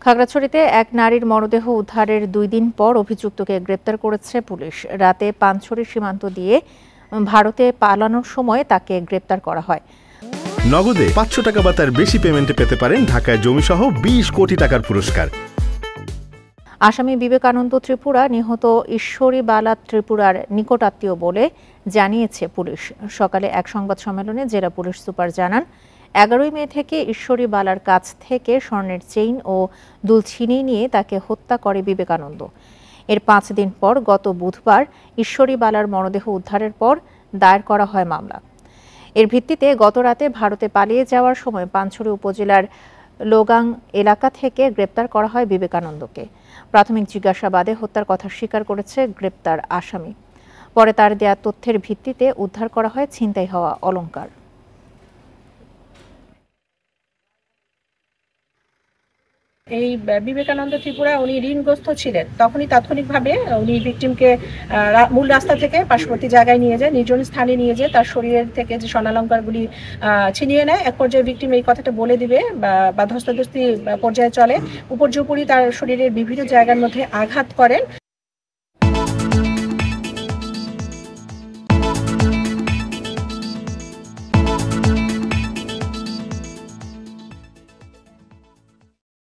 খাগড়াছড়িতে এক নারীর মরদেহ উদ্ধারের ২ দিন পর অভিযুক্তকে গ্রেপ্তার করেছে পুলিশ। রাতে পানছড়ি সীমান্ত দিয়ে ভারতে পালানোর সময় তাকে গ্রেপ্তার করা হয়। নগদে ৫০০ টাকা বা তার বেশি পেমেন্টে পেতে পারেন ঢাকায় জমিসহ ২০ কোটি টাকার পুরস্কার। আসামি বিবেকানন্দ ত্রিপুরা নিহত ঈশ্বরী বালা ত্রিপুরার নিকটাত্মীয় বলে জানিয়েছে পুলিশ। সকালে এক সংবাদ সম্মেলনে জেলা পুলিশ সুপার জানান, ১১ মে থেকে ঈশ্বরী বালার কাছ থেকে স্বর্ণের চেইন ও দুল ছিনিয়ে নিয়ে তাকে হত্যা করে বিবেকানন্দ। এর ৫ দিন পর গত বুধবার ঈশ্বরী বালার মরদেহ উদ্ধারের পর দায়ের করা হয় মামলা। এর ভিত্তিতে গত রাতে ভারতে পালিয়ে যাওয়ার সময় পানছড়ি উপজেলার লোগাং এলাকা থেকে গ্রেপ্তার করা হয় বিবেকানন্দকে। প্রাথমিক জিজ্ঞাসাবাদে হত্যার কথা স্বীকার করেছে গ্রেপ্তার আসামি। পরে তার দেয়া তথ্যের ভিত্তিতে উদ্ধার করা হয় ছিনতাই হওয়া অলংকার। এই বিবেকানন্দ ত্রিপুরা উনি ঋণগ্রস্ত ছিলেন, তখনই তাৎক্ষণিকভাবে উনি ভিকটিমকে মূল রাস্তা থেকে পার্শ্ববর্তী জায়গায় নিয়ে যায়, নির্জন স্থানে নিয়ে যায়, তার শরীরের থেকে যে স্বর্ণালঙ্কারগুলি ছিনিয়ে নেয়। এক পর্যায়ে ভিকটিম এই কথাটা বলে দিবে বা ধস্তাধস্তি পর্যায়ে চলে। উপর্যুপরি তার শরীরের বিভিন্ন জায়গার মধ্যে আঘাত করেন।